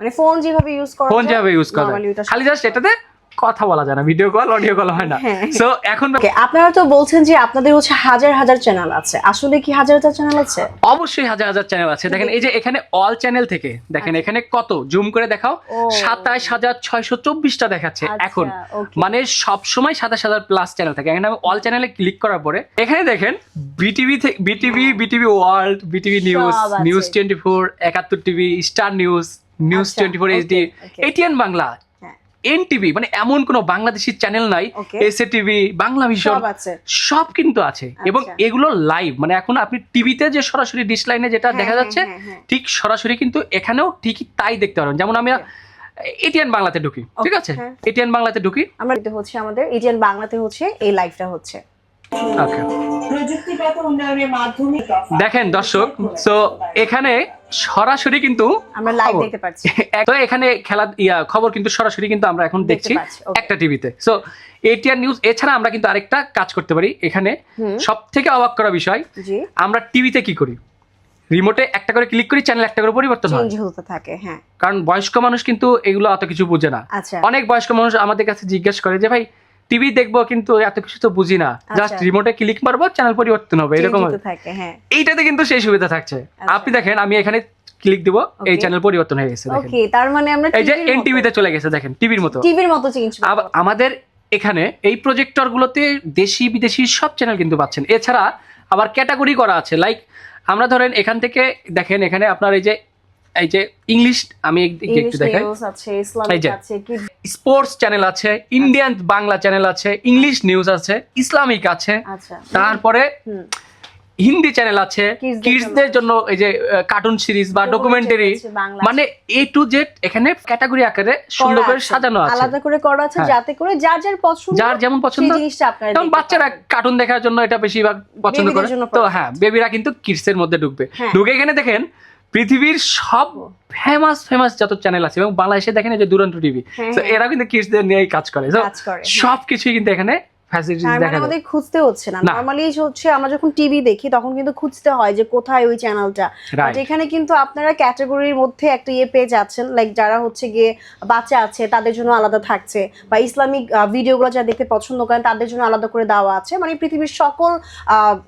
মানে ফোন যেভাবে ইউজ করা ফোন যেভাবে ইউজ করা খালি জাস্ট এটাতে কথা বলা যায় না, ভিডিও কল অডিও কল হয় না। সো এখন আপনারা তো বলছেন যে আপনাদের হচ্ছে হাজার হাজার চ্যানেল আছে, আসলে কি হাজার হাজার চ্যানেল আছে? অবশ্যই হাজার হাজার চ্যানেল আছে। দেখেন এই যে এখানে অল চ্যানেল থেকে দেখেন এখানে কত জুম করে দেখাও ২৭,৬২৪টা দেখাচ্ছে এখন, মানে সব সময় ২৭,০০০ প্লাস চ্যানেল থাকে। এখানে আমি অল চ্যানেলে ক্লিক করার পরে এখানে দেখেন BTV world, BTV news, news 24, ৭১ TV, star news, news 24 HD, ATN Bangla, NTV, মানে এমন কোন বাংলাদেশি চ্যানেল নাই, এসএ টিভি, বাংলা ভিশন, সব কিন্তু আছে। এবং এগুলো লাইভ, মানে এখন আপনি টিভিতে যে সরাসরি ডিশ লাইনে যেটা দেখা যাচ্ছে ঠিক সরাসরি কিন্তু এখানেও ঠিকই তাই দেখতে পারবেন। যেমন আমি এটিএন বাংলাতে ঢুকি, ঠিক আছে, এটিএন বাংলাতে ঢুকি, আমরা হচ্ছে আমাদের এটিএন বাংলাতে হচ্ছে এই লাইভটা হচ্ছে। ওকে, প্রযুক্তিগত উন্নয়নের মাধ্যমে দেখেন দর্শক, সো এখানে সরাসরি কিন্তু আমরা লাইভ দেখতে পাচ্ছি। তো এখানে খেলা খবর কিন্তু সরাসরি কিন্তু আমরা এখন দেখছি একটা টিভিতে। সো এটিআর নিউজ এছাড়া আমরা কিন্তু আরেকটা কাজ করতে পারি এখানে। সবথেকে অবাক করা বিষয়, আমরা টিভিতে কি করি, রিমোটে একটা করে ক্লিক করি, চ্যানেল একটা করে পরিবর্তন হয়, চেঞ্জ হতে থাকে। হ্যাঁ, কারণ বয়স্ক মানুষ কিন্তু এগুলো অত কিছু বুঝে না। অনেক বয়স্ক মানুষ আমাদের কাছে জিজ্ঞেস করে যে ভাই টিভি দেখবো কিন্তু এত কিছু তো বুঝি না, জাস্ট রিমোটে ক্লিক মারবো চ্যানেল পরিবর্তন হবে, এরকম থাকে। এইটাতে কিন্তু সেই সুবিধা থাকছে। আপনি দেখেন আমি এখানে ক্লিক দিব, এই চ্যানেল পরিবর্তন হয়ে গেছে। দেখেন, ওকে, তার মানে আমরা এই যে এনটিভিতে চলে গেছে, দেখেন টিভির মতো চেঞ্জ। আমাদের এখানে এই প্রজেক্টর গুলোতে দেশি বিদেশি সব চ্যানেল কিন্তু পাচ্ছেন। এছাড়া আবার ক্যাটাগরি করা আছে, লাইক আমরা ধরেন এখান থেকে দেখেন এখানে আপনার এই যে ইংলিশ, আমি একটু দেখাই, স্পোর্টস চ্যানেল আছে, ইন্ডিয়ান বাংলা চ্যানেল আছে, ইংলিশ নিউজ আছে, ইসলামিক আছে, তারপরে হিন্দি চ্যানেল আছে, কিডসদের জন্য এই যে কার্টুন সিরিজ বা ডকুমেন্টারি, মানে এ টু জেড এখানে ক্যাটাগরি আকারে সুন্দর করে সাজানো আছে, আলাদা করে করা আছে, যাতে করে যার যার পছন্দ, যার যেমন পছন্দ, যেমন বাচ্চারা কার্টুন দেখার জন্য এটা বেশিরভাগ পছন্দ করে, তো হ্যাঁ বেবিরা কিন্তু কিডস এর মধ্যে ঢুকবে। ঢুকে এখানে দেখেন পৃথিবীর সব ফেমাস যত চ্যানেল আছে, এবং বাংলাদেশে দেখেন এই যে দুরন্ত টিভি, তো এরা কিন্তু কিডসদের নিয়েই কাজ করে। সবকিছুই কিন্তু এখানে আমাদের খুঁজতে হচ্ছে না। নরমালি হচ্ছে আমরা যখন টিভি দেখি তখন কিন্তু খুঁজতে হয় যে কোথায় ওই চ্যানেলটা, বাট এখানে কিন্তু আপনারা ক্যাটাগরির মধ্যে একটা পেয়ে যাচ্ছেন, লাইক যারা হচ্ছে গিয়ে বাচ্চা আছে তাদের জন্য আলাদা থাকছে, বা ইসলামিক ভিডিওগুলো যারা দেখতে পছন্দ করেন তাদের জন্য আলাদা করে দেওয়া আছে। মানে পৃথিবীর সকল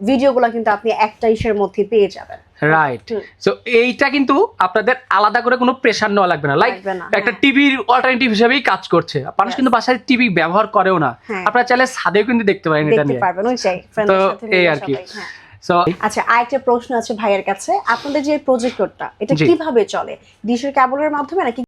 ভিডিওগুলো কিন্তু আপনি একটা ইসের মধ্যে পেয়ে যাবেন। রাইট, সো এইটা কিন্তু আপনাদের আলাদা করে কোনো প্রেসার নেওয়া লাগবে না, লাইক একটা টিভির অল্টারনেটিভ হিসেবেই কাজ করছে। মানুষ কিন্তু বাসায় টিভি ব্যবহার করেও না, আপনারা চাইলে ছাদেও কিন্তু দেখতে পারেন এটা নিয়ে, তো এই আর কি। আচ্ছা, আরেকটা প্রশ্ন আছে ভাইয়ের কাছে, আপনাদের যে প্রজেক্টরটা এটা কিভাবে চলে, ডিশের কেবলের মাধ্যমে নাকি